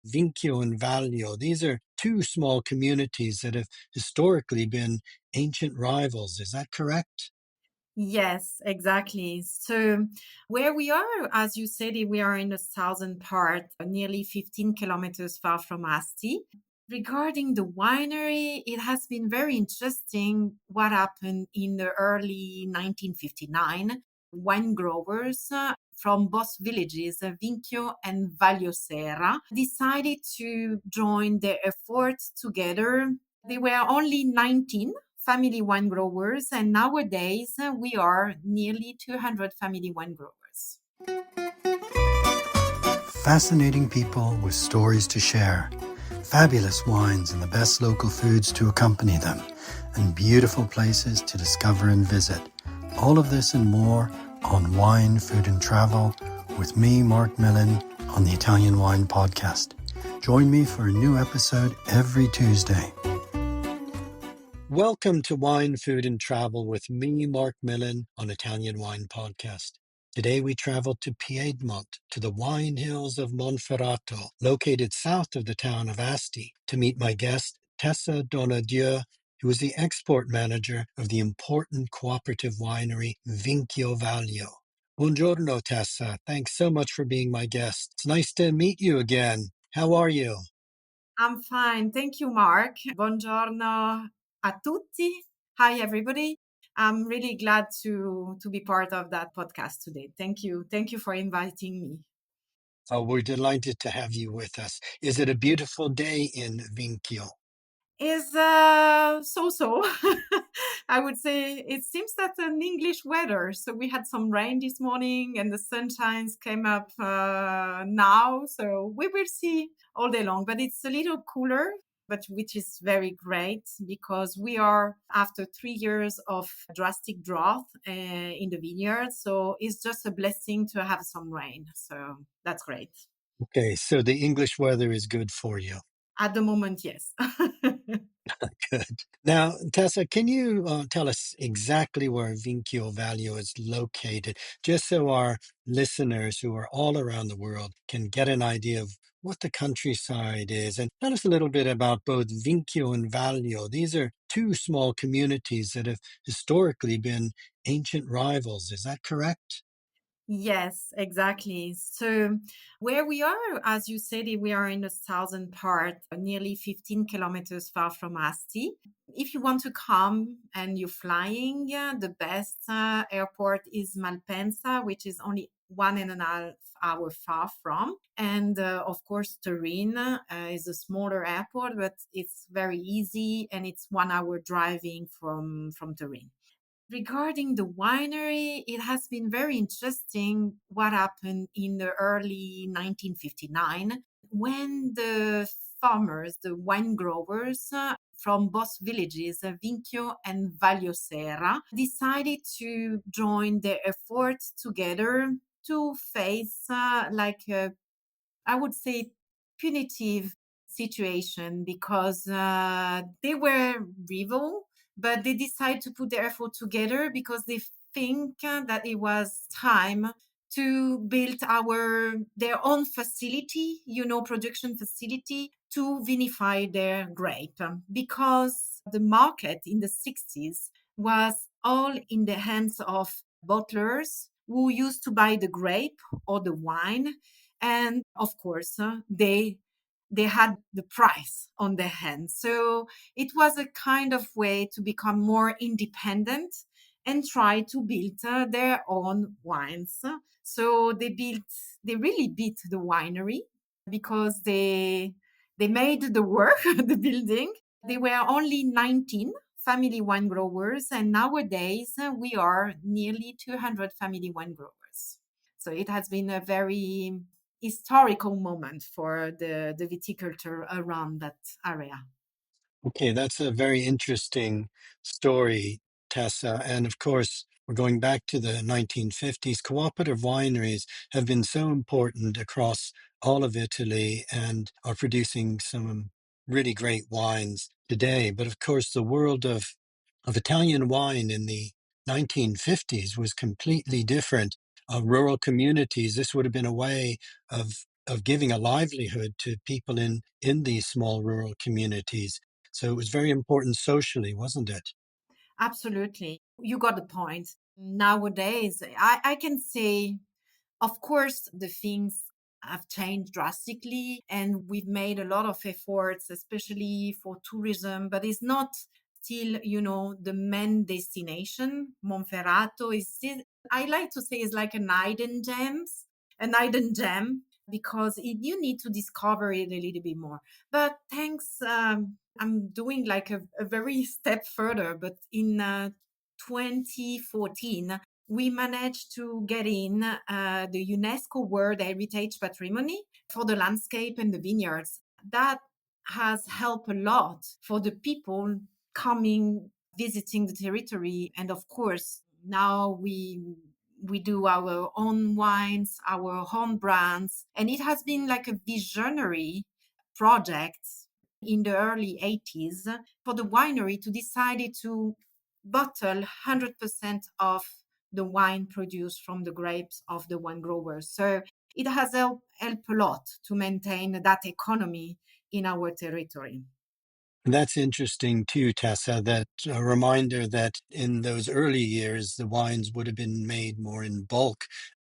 Vinchio and Vaglio. These are two small communities that have historically been ancient rivals. Is that correct? Yes, exactly. So, where we are, as you said, we are in the southern part, nearly 15 kilometers far from Asti. Regarding the winery, it has been very interesting what happened in the early 1959. Wine growers from both villages, Vinchio and Vaglio Serra, decided to join their efforts together. They were only 19 family wine growers, and nowadays we are nearly 200 family wine growers. Fascinating people with stories to share, fabulous wines and the best local foods to accompany them, and beautiful places to discover and visit. All of this and more on Wine, Food and Travel with me, Marc Millon, on the Italian Wine Podcast. Join me for a new episode every Tuesday. Welcome to Wine, Food and Travel with me, Marc Millon, on Italian Wine Podcast. Today we travel to Piedmont, to the wine hills of Monferrato, located south of the town of Asti, to meet my guest, Tessa Donnadieu, who is the export manager of the important cooperative winery Vinchio Vaglio. Buongiorno, Tessa. Thanks so much for being my guest. It's nice to meet you again. How are you? I'm fine. Thank you, Mark. Buongiorno a tutti. Hi, everybody. I'm really glad to be part of that podcast today. Thank you. Thank you for inviting me. Oh, we're delighted to have you with us. Is it a beautiful day in Vinchio? Is so. I would say it seems that an English weather. So we had some rain this morning and the sunshines came up now. So we will see all day long, but it's a little cooler, but which is very great because we are after 3 years of drastic drought in the vineyard. So it's just a blessing to have some rain. So that's great. Okay, so the English weather is good for you. At the moment, yes. Good. Now, Tessa, can you tell us exactly where Vinchio Vaglio is located, just so our listeners who are all around the world can get an idea of what the countryside is? And tell us a little bit about both Vinchio and Vaglio. These are two small communities that have historically been ancient rivals. Is that correct? Yes, exactly. So, where we are, as you said, we are in the southern part, nearly 15 kilometers far from Asti. If you want to come and you're flying, the best airport is Malpensa, which is only 1.5 hours far from. And of course, Turin is a smaller airport, but it's very easy and it's 1 hour driving from Turin. Regarding the winery, it has been very interesting what happened in the early 1959 when the farmers, the wine growers from both villages, Vinchio and Vaglio Serra, decided to join their efforts together to face I would say, punitive situation because they were rival, but they decided to put their effort together because they think that it was time to build their own facility, production facility to vinify their grape because the market in the 60s was all in the hands of bottlers who used to buy the grape or the wine, and of course they had the price on their hands. So it was a kind of way to become more independent and try to build their own wines. So they really beat the winery because they made the work, the building. They were only 19 family wine growers, and nowadays we are nearly 200 family wine growers. So it has been a very historical moment for the viticulture around that area. Okay, that's a very interesting story, Tessa. And of course, we're going back to the 1950s. Cooperative wineries have been so important across all of Italy and are producing some really great wines today. But of course, the world of Italian wine in the 1950s was completely different. Rural communities, this would have been a way of of giving a livelihood to people in these small rural communities. So it was very important socially, wasn't it? Absolutely. You got the point. Nowadays, I can say, of course, the things have changed drastically, and we've made a lot of efforts, especially for tourism, but it's not still, the main destination. Monferrato is still, I like to say, it's like an hidden gem, because you need to discover it a little bit more. But thanks, I'm doing like a very step further, but in 2014, we managed to get in the UNESCO World Heritage Patrimony for the landscape and the vineyards. That has helped a lot for the people coming, visiting the territory. And of course, now we do our own wines, our own brands. And it has been like a visionary project in the early 80s for the winery to decide to bottle 100% of the wine produced from the grapes of the wine growers. So it has helped a lot to maintain that economy in our territory. That's interesting too, Tessa, that a reminder that in those early years, the wines would have been made more in bulk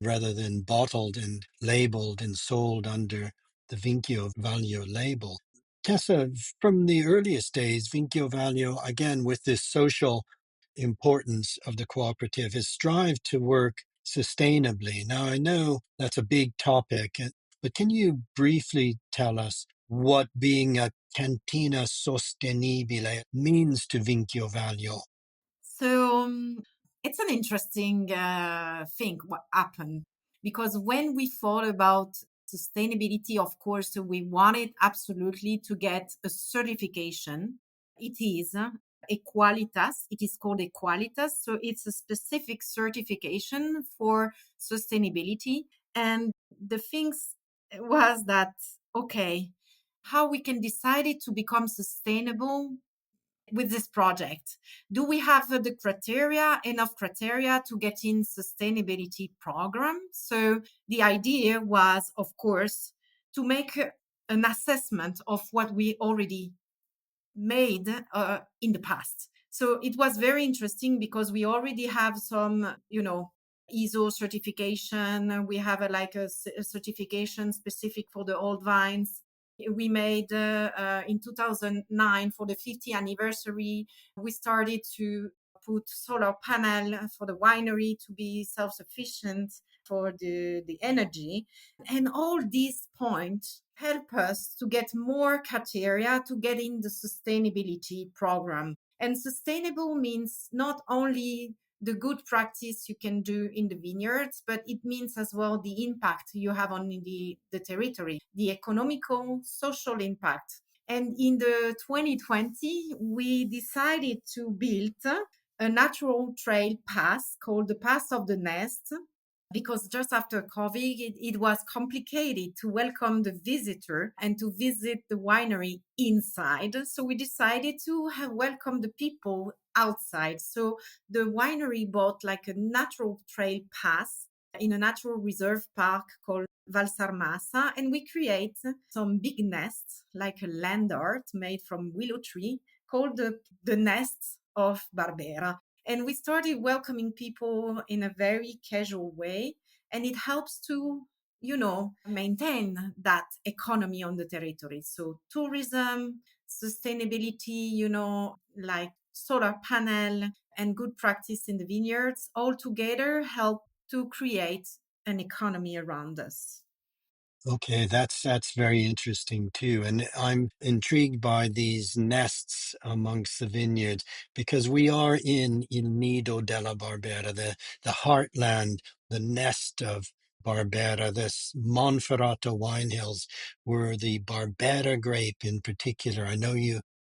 rather than bottled and labeled and sold under the Vinchio Vaglio label. Tessa, from the earliest days, Vinchio Vaglio, again, with this social importance of the cooperative, has strived to work sustainably. Now, I know that's a big topic, but can you briefly tell us what being a cantina sostenibile means to Vinchio Vaglio? So it's an interesting thing what happened, because when we thought about sustainability, of course, we wanted absolutely to get a certification. It is Equalitas. It is called Equalitas. So it's a specific certification for sustainability. And the things was that, okay, how we can decide it to become sustainable with this project. Do we have the criteria, enough criteria to get in sustainability program? So the idea was, of course, to make an assessment of what we already made in the past. So it was very interesting because we already have some, ISO certification. We have a certification specific for the old vines. We made in 2009 for the 50th anniversary. We started to put solar panel for the winery to be self-sufficient for the energy. And all these points help us to get more criteria to get in the sustainability program. And sustainable means not only the good practice you can do in the vineyards, but it means as well the impact you have on the territory, the economical, social impact. And in the 2020, we decided to build a natural trail path called the Path of the Nest, because just after COVID, it was complicated to welcome the visitor and to visit the winery inside. So we decided to have welcome the people outside. So the winery bought like a natural trail path in a natural reserve park called Valsarmasa, and we create some big nests, like a land art made from willow tree, called the nests of Barbera. And we started welcoming people in a very casual way. And it helps to, maintain that economy on the territory. So tourism, sustainability, like solar panel and good practice in the vineyards all together help to create an economy around us. Okay, that's very interesting too. And I'm intrigued by these nests amongst the vineyards because we are in Il Nido della Barbera, the heartland, the nest of Barbera, this Monferrato wine hills, where the Barbera grape in particular. I know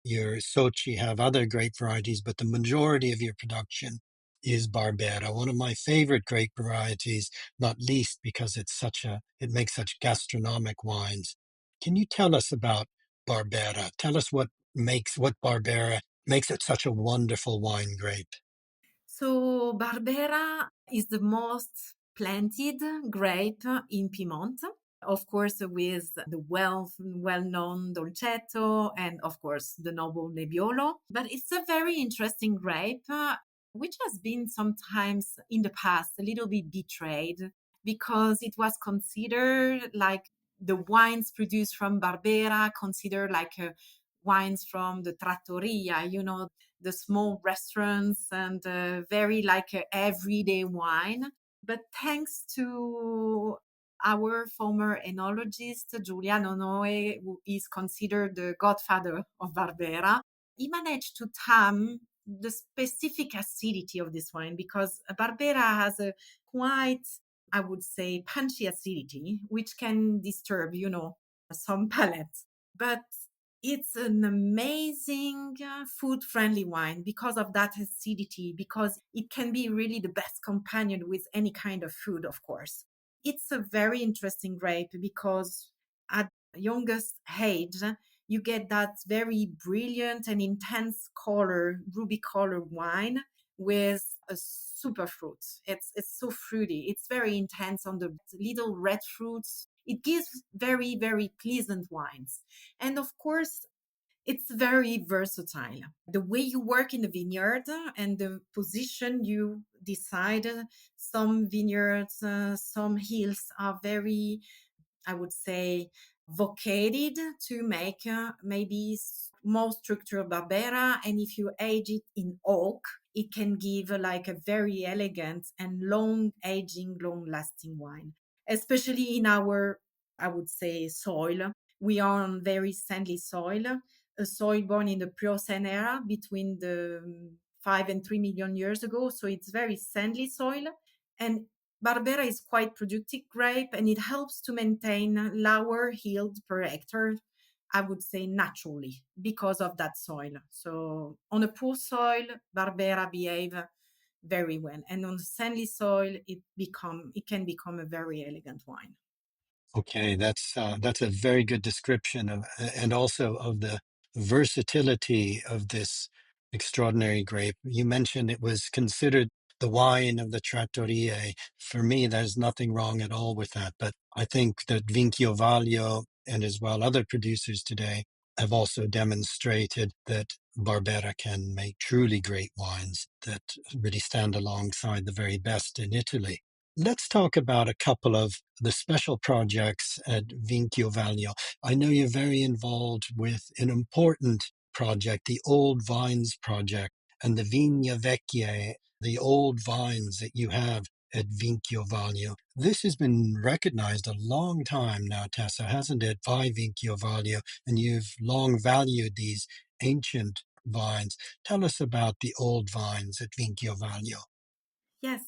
your Soci have other grape varieties, but the majority of your production is Barbera, one of my favorite grape varieties, not least because it makes such gastronomic wines. Can you tell us about Barbera? Tell us what Barbera makes it such a wonderful wine grape. So Barbera is the most planted grape in Piedmont. of course, with the well-known Dolcetto and, of course, the noble Nebbiolo. But it's a very interesting grape, which has been sometimes in the past a little bit betrayed because it was considered like the wines produced from Barbera, considered like wines from the trattoria, the small restaurants and very like everyday wine. But thanks to our former enologist, Giuliano Noe, who is considered the godfather of Barbera, he managed to tamp the specific acidity of this wine because Barbera has a quite, I would say, punchy acidity, which can disturb, some palates. But it's an amazing food friendly wine because of that acidity, because it can be really the best companion with any kind of food, of course. It's a very interesting grape because at youngest age, you get that very brilliant and intense color, ruby color wine with a super fruit. It's so fruity. It's very intense on the little red fruits. It gives very, very pleasant wines. And of course, it's very versatile. The way you work in the vineyard and the position you decide, some vineyards, some hills are very, I would say, vocated to make maybe more structured Barbera. And if you age it in oak, it can give like a very elegant and long aging, long lasting wine, especially in our, I would say, soil. We are on very sandy soil, a soil born in the Pliocene era between the 5 and 3 million years ago. So it's very sandy soil. And Barbera is quite productive grape and it helps to maintain lower yield per hectare, I would say naturally, because of that soil. So on a poor soil, Barbera behave very well. And on sandy soil, it can become a very elegant wine. Okay, that's a very good description of, and also of the versatility of this extraordinary grape. You mentioned it was considered the wine of the trattoria. For me, there's nothing wrong at all with that. But I think that Vinchio Vaglio and as well other producers today have also demonstrated that Barbera can make truly great wines that really stand alongside the very best in Italy. Let's talk about a couple of the special projects at Vinchio Vaglio. I know you're very involved with an important project, the Old Vines Project, and the Vigna Vecchie, the old vines that you have at Vinchio Vaglio. This has been recognized a long time now, Tessa, hasn't it, by Vinchio Vaglio, and you've long valued these ancient vines. Tell us about the old vines at Vinchio Vaglio. Yes.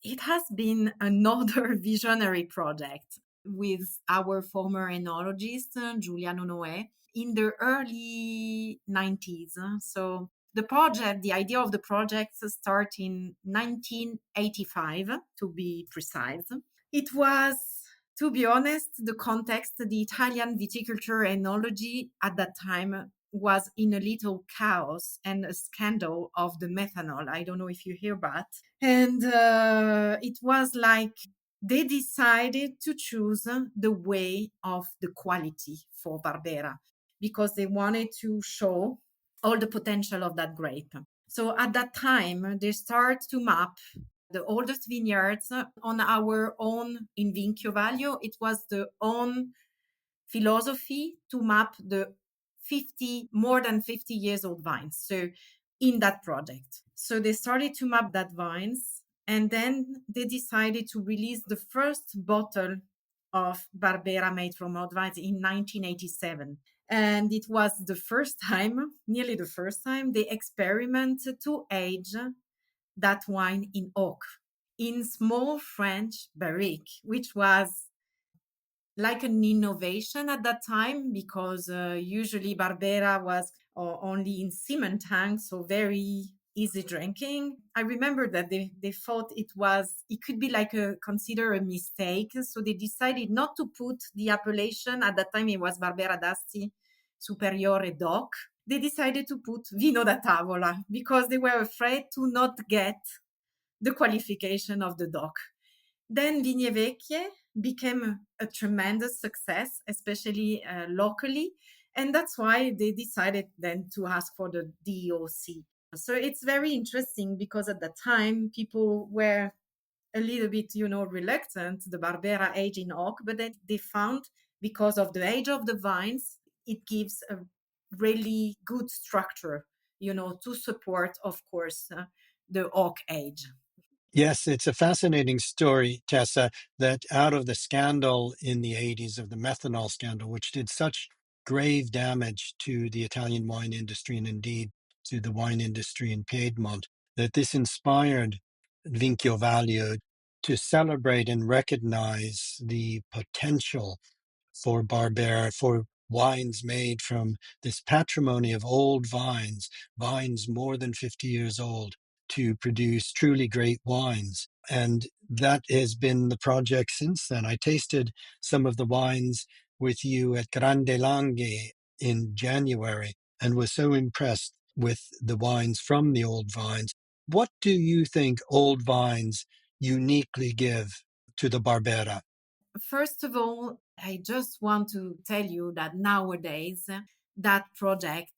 It has been another visionary project with our former enologist, Giuliano Noè, in the early 90s. So the idea of the project started in 1985, to be precise. It was, to be honest, the context, the Italian viticulture enology at that time was in a little chaos and a scandal of the methanol. I don't know if you hear that. And it was like they decided to choose the way of the quality for Barbera because they wanted to show all the potential of that grape. So at that time, they start to map the oldest vineyards on our own in Vinchio Vaglio. It was the own philosophy to map the more than 50 years old vines. So in that project. So they started to map that vines and then they decided to release the first bottle of Barbera made from old vines in 1987. And it was the first time, nearly the first time, they experimented to age that wine in oak, in small French barrique, which was like an innovation at that time because usually Barbera was only in cement tanks, so very easy drinking. I remember that they thought it could be like consider a mistake. So they decided not to put the appellation. At that time, it was Barbera d'Asti Superiore DOC. They decided to put Vino da Tavola because they were afraid to not get the qualification of the DOC. Then Vigne Vecchie became a tremendous success, especially locally. And that's why they decided then to ask for the DOC. So it's very interesting because at the time people were a little bit, reluctant, the Barbera age in oak, but then they found because of the age of the vines, it gives a really good structure, to support, of course, the oak age. Yes, it's a fascinating story, Tessa, that out of the scandal in the 80s of the methanol scandal, which did such grave damage to the Italian wine industry and indeed to the wine industry in Piedmont, that this inspired Vinchio Vaglio to celebrate and recognize the potential for Barbera, for wines made from this patrimony of old vines, vines more than 50 years old, to produce truly great wines. And that has been the project since then. I tasted some of the wines with you at Grande Langhe in January and was so impressed with the wines from the old vines. What do you think old vines uniquely give to the Barbera? First of all, I just want to tell you that nowadays, that project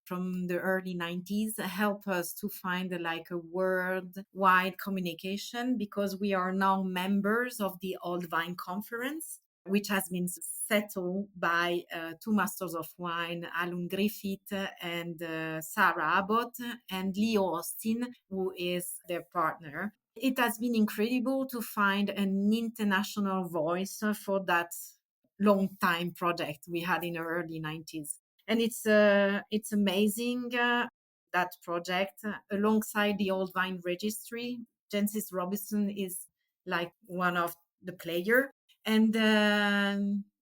from the early 90s help us to find like a worldwide communication because we are now members of the Old Vine Conference, which has been settled by two masters of wine, Alun Griffith and Sarah Abbott, and Leo Austin, who is their partner. It has been incredible to find an international voice for that long time project we had in the early 90s. And it's amazing that project alongside the Old Vine Registry. Jensis Robinson is like one of the player. And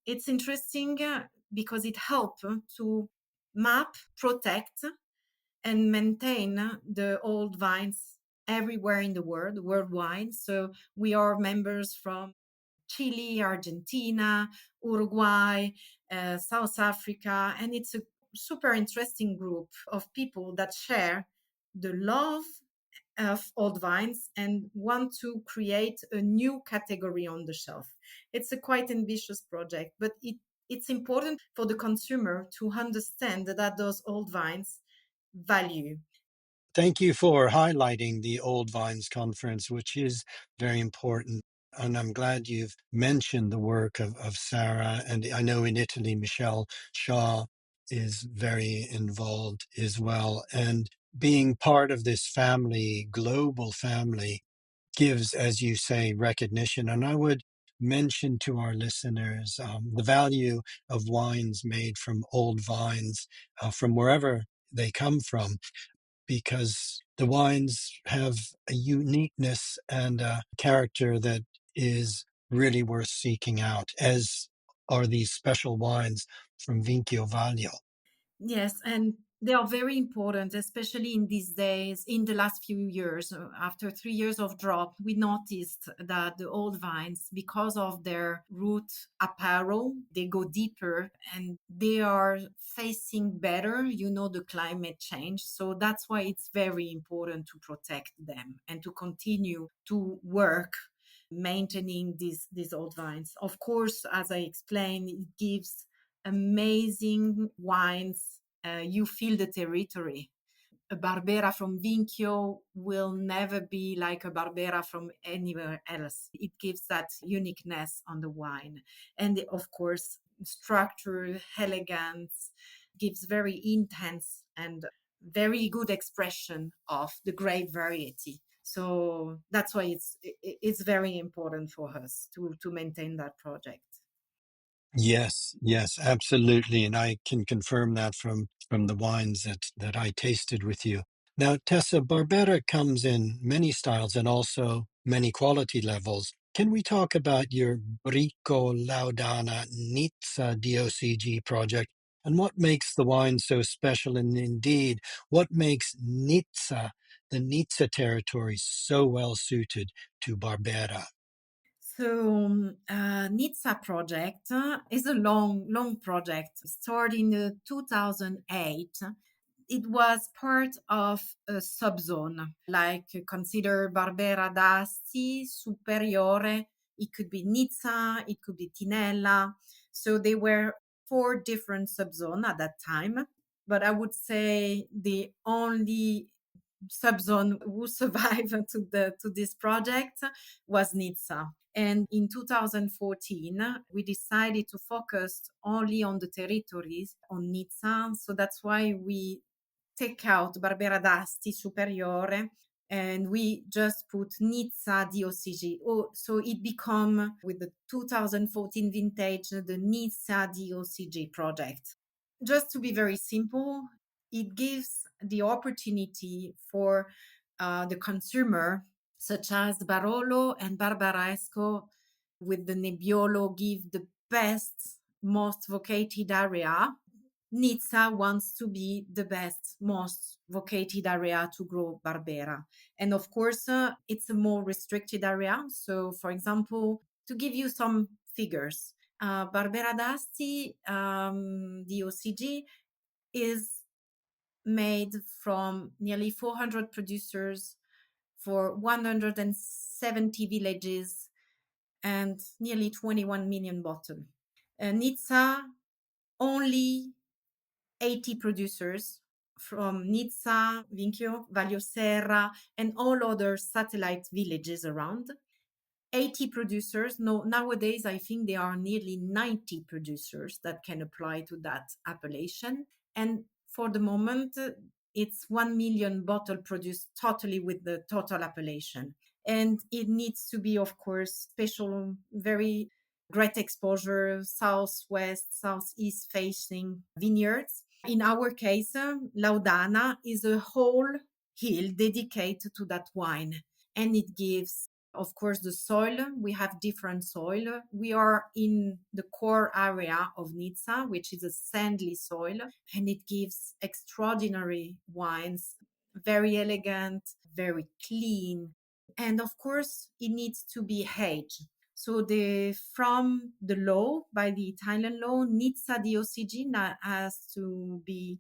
it's interesting because it helped to map, protect, and maintain the old vines everywhere in the world, worldwide. So we are members from Chile, Argentina, Uruguay, South Africa, and it's a super interesting group of people that share the love of old vines and want to create a new category on the shelf. It's a quite ambitious project, but it's important for the consumer to understand that those old vines value. Thank you for highlighting the Old Vines Conference, which is very important. And I'm glad you've mentioned the work of Sarah. And I know in Italy, Michelle Shaw is very involved as well. And being part of this family, global family, gives, as you say, recognition. And I would mention to our listeners the value of wines made from old vines, from wherever they come from, because the wines have a uniqueness and a character that is really worth seeking out, as are these special wines from Vinchio Vaglio. Yes, and they are very important, especially in these days. In the last few years, after 3 years of drought, we noticed that the old vines, because of their root apparel, they go deeper and they are facing better, the climate change. So that's why it's very important to protect them and to continue to work maintaining these old vines. Of course, as I explained, it gives amazing wines. You feel the territory. A Barbera from Vinchio will never be like a Barbera from anywhere else. It gives that uniqueness on the wine. And of course, structure, elegance gives very intense and very good expression of the grape variety. So that's why it's very important for us to maintain that project. Yes, yes, absolutely. And I can confirm that from the wines that I tasted with you. Now, Tessa, Barbera comes in many styles and also many quality levels. Can we talk about your Bricco Laudana Nizza DOCG project and what makes the wine so special? And indeed, what makes Nizza, the Nizza territory, so well suited to Barbera? So, Nizza project is a long project. Started in 2008. It was part of a subzone, like consider Barbera d'Asti, Superiore, it could be Nizza, it could be Tinella. So they were 4 different subzones at that time. But I would say the only subzone who survived to this project was Nizza. And in 2014, we decided to focus only on the territories on Nizza. So that's why we take out Barbera d'Asti Superiore and we just put Nizza DOCG. Oh, so it become with the 2014 vintage the Nizza DOCG project. Just to be very simple, it gives the opportunity for the consumer, such as Barolo and Barbaresco, with the Nebbiolo, give the best, most vocated area. Nizza wants to be the best, most vocated area to grow Barbera. And of course, it's a more restricted area. So, for example, to give you some figures, Barbera d'Asti, the OCG, is made from nearly 400 producers for 170 villages and nearly 21 million bottles. Nizza, only 80 producers from Nizza, Vinchio, Vaglio Serra, and all other satellite villages around. 80 producers. No, nowadays, I think there are nearly 90 producers that can apply to that appellation. And for the moment, it's 1 million bottle produced totally with the total appellation. And it needs to be, of course, special, very great exposure, southwest, southeast facing vineyards. In our case, Laudana is a whole hill dedicated to that wine. And it gives, of course, the soil. We have different soil. We are in the core area of Nizza, which is a sandy soil, and it gives extraordinary wines, very elegant, very clean. And of course, it needs to be aged. So from the law, by the Italian law, Nizza DOCG has to be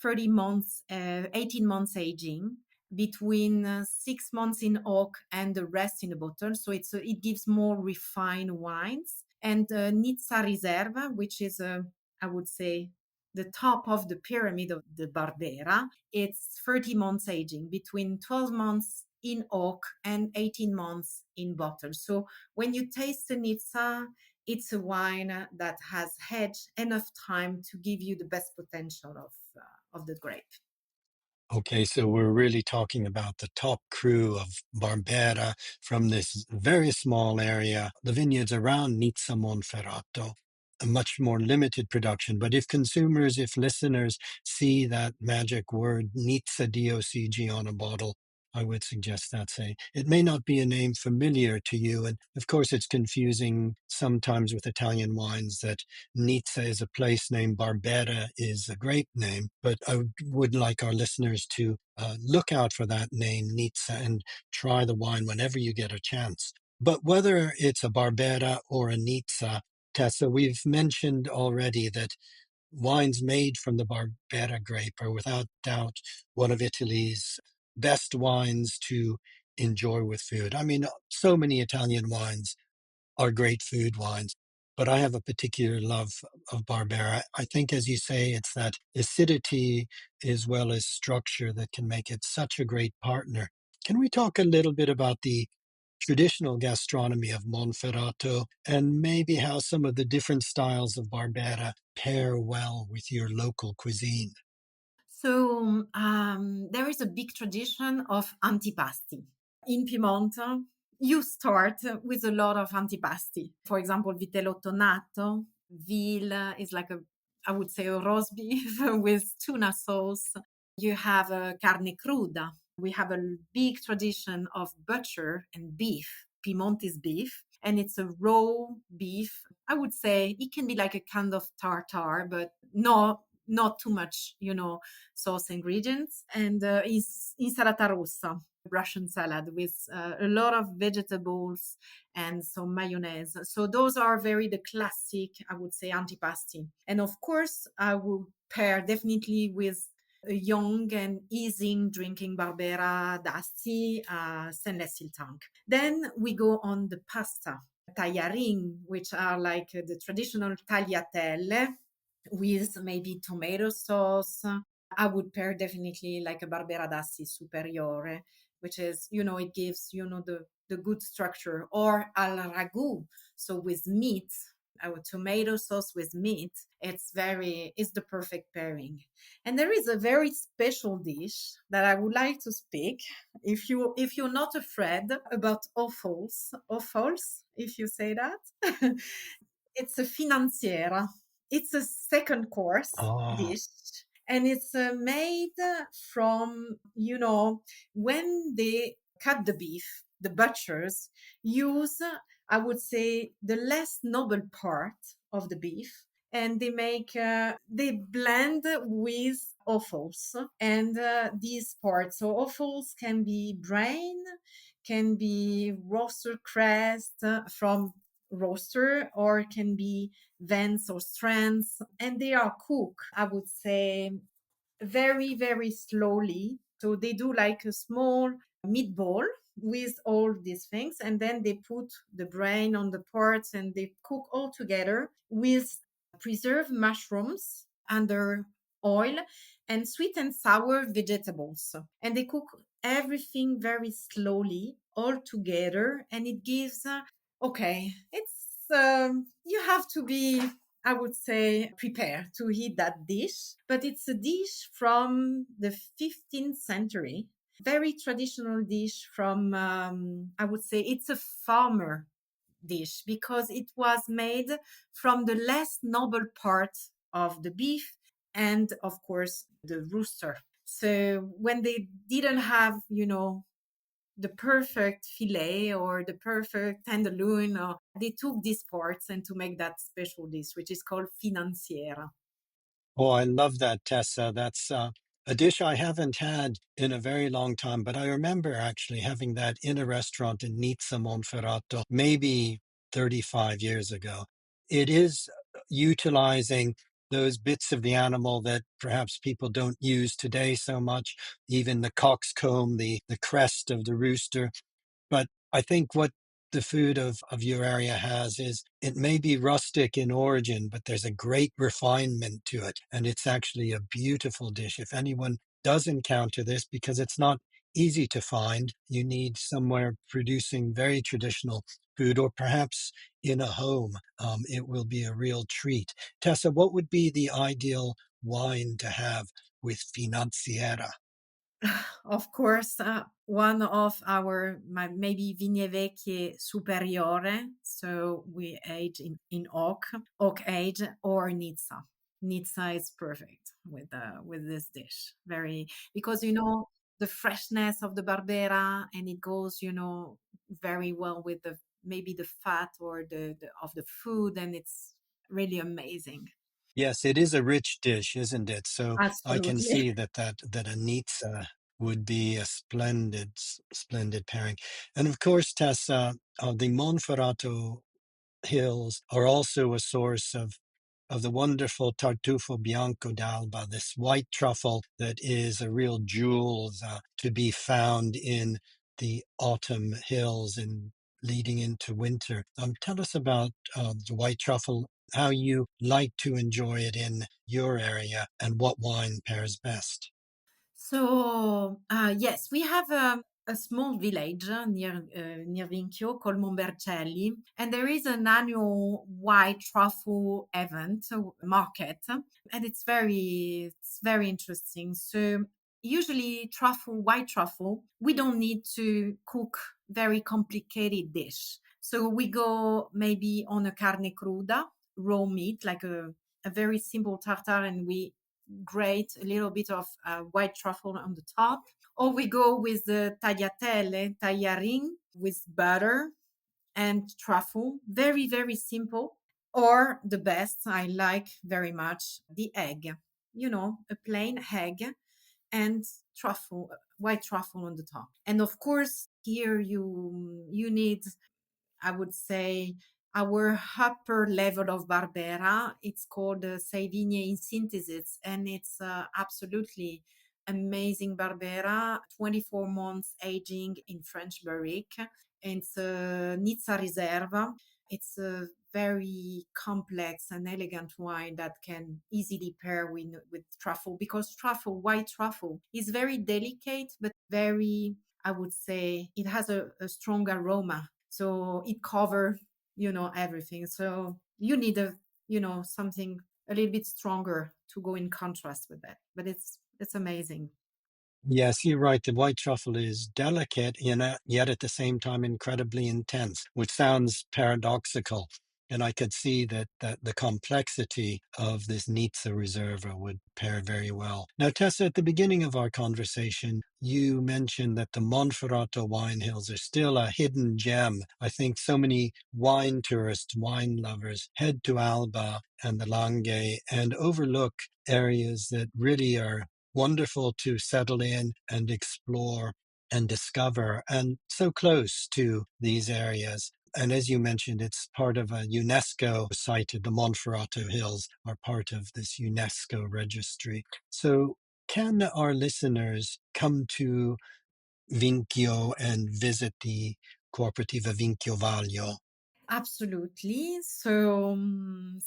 30 months, 18 months aging, between 6 months in oak and the rest in the bottle. So it gives more refined wines. And Nizza Riserva, which is, I would say, the top of the pyramid of the Barbera, it's 30 months aging, between 12 months in oak and 18 months in bottle. So when you taste the Nizza, it's a wine that has had enough time to give you the best potential of the grape. Okay, so we're really talking about the top crew of Barbera from this very small area, the vineyards around Nizza Monferrato, a much more limited production. But if consumers, if listeners see that magic word Nizza DOCG on a bottle, I would suggest that it may not be a name familiar to you. And of course, it's confusing sometimes with Italian wines that Nizza is a place name, Barbera is a grape name, but I would like our listeners to look out for that name, Nizza, and try the wine whenever you get a chance. But whether it's a Barbera or a Nizza, Tessa, we've mentioned already that wines made from the Barbera grape are without doubt one of Italy's best wines to enjoy with food. I mean, so many Italian wines are great food wines, but I have a particular love of Barbera. I think, as you say, it's that acidity as well as structure that can make it such a great partner. Can we talk a little bit about the traditional gastronomy of Monferrato and maybe how some of the different styles of Barbera pair well with your local cuisine? So there is a big tradition of antipasti. In Piedmont, you start with a lot of antipasti. For example, vitello tonnato, veal is like I would say a roast beef with tuna sauce. You have a carne cruda. We have a big tradition of butcher and beef, Piemontese beef, and it's a raw beef. I would say it can be like a kind of tartare, but not too much, sauce ingredients. And is insalata rossa, Russian salad with a lot of vegetables and some mayonnaise. So those are the classic, I would say, antipasti. And of course, I will pair definitely with a young and easing drinking Barbera d'Asti stainless steel tank. Then we go on the pasta. tagliarin, which are like the traditional tagliatelle with maybe tomato sauce. I would pair definitely like a Barbera d'Assi Superiore, which is, it gives, the good structure, or al ragu. So with meat, our tomato sauce with meat, it's the perfect pairing. And there is a very special dish that I would like to speak. If you're not afraid about offals, if you say that, it's a financiera. It's a second course Oh, dish, and it's made from, when they cut the beef, the butchers use, I would say, the less noble part of the beef, and they blend with offals and these parts. So offals can be brain, can be roaster crest from roaster, or can be vents or strands, and they are cooked, I would say, very, very slowly. So they do like a small meatball with all these things, and then they put the brain on the parts and they cook all together with preserved mushrooms under oil and sweet and sour vegetables. And they cook everything very slowly all together, and it gives, okay, you have to be, I would say, prepare to eat that dish. But it's a dish from the 15th century, very traditional dish from, I would say, it's a farmer dish because it was made from the less noble part of the beef and, of course, the rooster. So when they didn't have, the perfect fillet or the perfect tenderloin, or they took these parts and to make that special dish, which is called financiera. oh, I love that, Tessa. That's a dish I haven't had in a very long time, but I remember actually having that in a restaurant in Nizza, Monferrato, maybe 35 years ago. It is utilizing those bits of the animal that perhaps people don't use today so much, even the coxcomb, the crest of the rooster. But I think what the food of your area has is it may be rustic in origin, but there's a great refinement to it. And it's actually a beautiful dish. If anyone does encounter this, because it's not easy to find, you need somewhere producing very traditional food, or perhaps in a home, it will be a real treat. Tessa, what would be the ideal wine to have with financiera? Of course, one of maybe Vigne Vecchie Superiore. So we age in oak age, or Nizza. Nizza is perfect with this dish. Very, because the freshness of the Barbera, and it goes very well with the maybe the fat or the of the food, and it's really amazing. Yes, it is a rich dish, isn't it? So I can Absolutely. see that a nizza would be a splendid pairing. And of course, Tessa, the Monferrato hills are also a source of the wonderful tartufo bianco d'Alba, this white truffle that is a real jewel to be found in the autumn hills and leading into winter. Tell us about the white truffle, how you like to enjoy it in your area, and what wine pairs best. So yes, we have a small village near Vinchio called Monbercelli, and there is an annual white truffle event market, and it's very interesting. So usually white truffle, we don't need to cook very complicated dish. So we go maybe on a carne cruda, raw meat, like a very simple tartare, and we grate a little bit of white truffle on the top. Or we go with the tagliatelle, tagliarin with butter and truffle. Very, very simple. Or the best, I like very much the egg. A plain egg and truffle, white truffle on the top. And of course, here you need, I would say, our upper level of Barbera. It's called Vigne in Synthesis, and it's absolutely amazing Barbera, 24 months aging in French barrique. It's Nizza Reserva. It's a very complex and elegant wine that can easily pair with truffle, because white truffle, is very delicate, but very, I would say, it has a strong aroma. So it covers, everything. So you need something a little bit stronger to go in contrast with that. But it's amazing. Yes, you're right. The white truffle is delicate, yet at the same time incredibly intense, which sounds paradoxical. And I could see that the complexity of this Nizza Reserva would pair very well. Now, Tessa, at the beginning of our conversation, you mentioned that the Monferrato wine hills are still a hidden gem. I think so many wine tourists, wine lovers head to Alba and the Langhe and overlook areas that really are wonderful to settle in and explore and discover, and so close to these areas. And as you mentioned, it's part of a UNESCO site. The Monferrato Hills are part of this UNESCO registry. So, can our listeners come to Vinchio and visit the Cooperativa Vinchio Vaglio? Absolutely. So,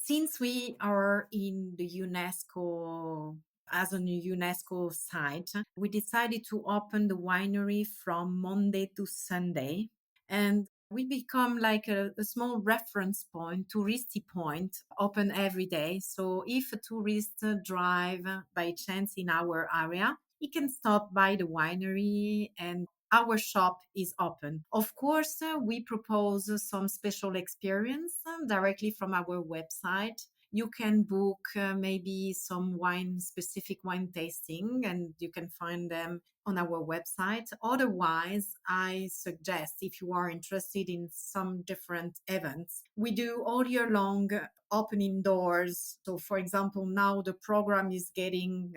since we are in the UNESCO, as a UNESCO site, we decided to open the winery from Monday to Sunday. And we become like a small reference point, touristy point, open every day. So, if a tourist drive by chance in our area, he can stop by the winery, and our shop is open. Of course, we propose some special experience directly from our website. You can book maybe some specific wine tasting, and you can find them on our website. Otherwise, I suggest, if you are interested in some different events, we do all year long opening doors. So, for example, now the program is getting,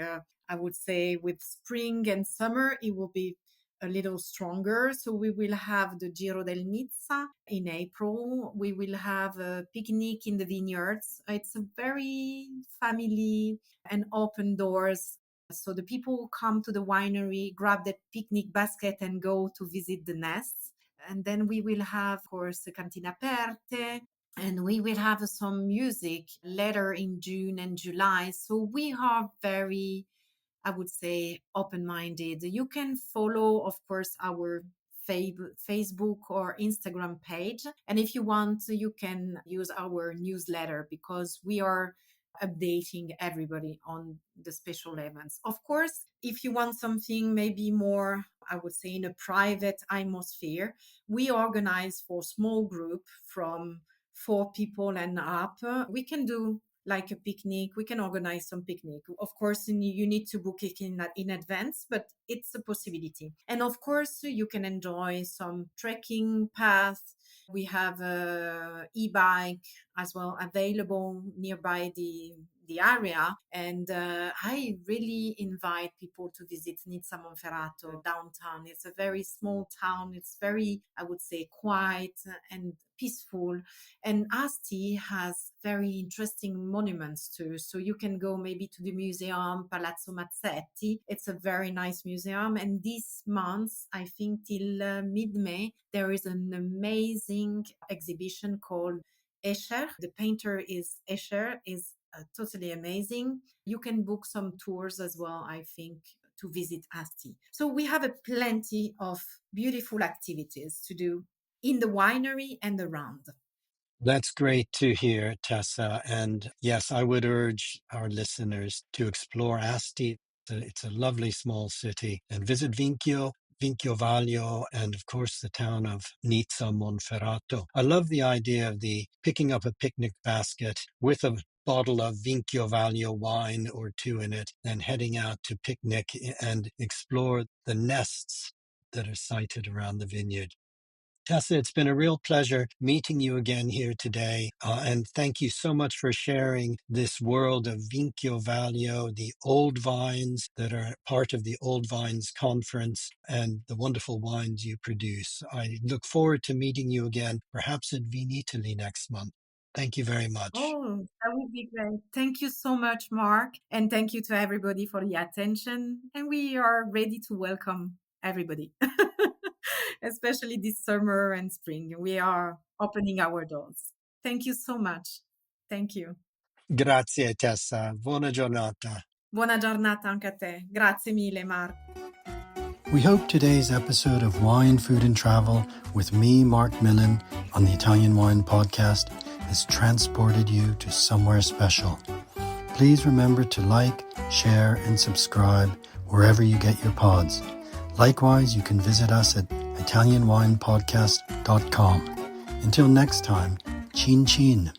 I would say, with spring and summer, it will be a little stronger. So we will have the Giro del Nizza in April. We will have a picnic in the vineyards. It's a very family and open doors. So the people who come to the winery, grab that picnic basket and go to visit the nests. And then we will have, of course, the Cantina Aperte, and we will have some music later in June and July. So we are very, I would say, open minded. You can follow, of course, our Facebook or Instagram page. And if you want, you can use our newsletter, because we are updating everybody on the special events. Of course, if you want something maybe more, I would say, in a private atmosphere, we organize for small group from 4 people and up. We can do like a picnic. We can organize some picnic. Of course, you need to book it in advance, but it's a possibility. And of course, you can enjoy some trekking path. We have a e-bike as well available nearby the area. And I really invite people to visit Nizza Monferrato downtown. It's a very small town. It's very, I would say, quiet and peaceful. And Asti has very interesting monuments too. So you can go maybe to the museum, Palazzo Mazzetti. It's a very nice museum. And this month, I think till mid-May, there is an amazing exhibition called Escher. The painter is Escher, is totally amazing. You can book some tours as well, I think, to visit Asti. So we have a plenty of beautiful activities to do in the winery and around. That's great to hear, Tessa. And yes, I would urge our listeners to explore Asti. It's a lovely small city, and visit Vinchio, Vinchio Vaglio, and of course the town of Nizza Monferrato. I love the idea of the picking up a picnic basket with a bottle of Vinchio Vaglio wine or two in it, and heading out to picnic and explore the nests that are sited around the vineyard. Tessa, it's been a real pleasure meeting you again here today. And thank you so much for sharing this world of Vinchio Vaglio, the old vines that are part of the Old Vines Conference, and the wonderful wines you produce. I look forward to meeting you again, perhaps at Vinitaly next month. Thank you very much. Oh, that would be great. Thank you so much, Mark. And thank you to everybody for the attention. And we are ready to welcome everybody, especially this summer and spring. We are opening our doors. Thank you so much. Thank you. Grazie Tessa, buona giornata. Buona giornata anche a te. Grazie mille, Marc. We hope today's episode of Wine, Food and Travel with me, Marc Millon, on the Italian Wine Podcast has transported you to somewhere special. Please remember to like, share, and subscribe wherever you get your pods. Likewise, you can visit us at ItalianWinePodcast.com. Until next time, chin chin.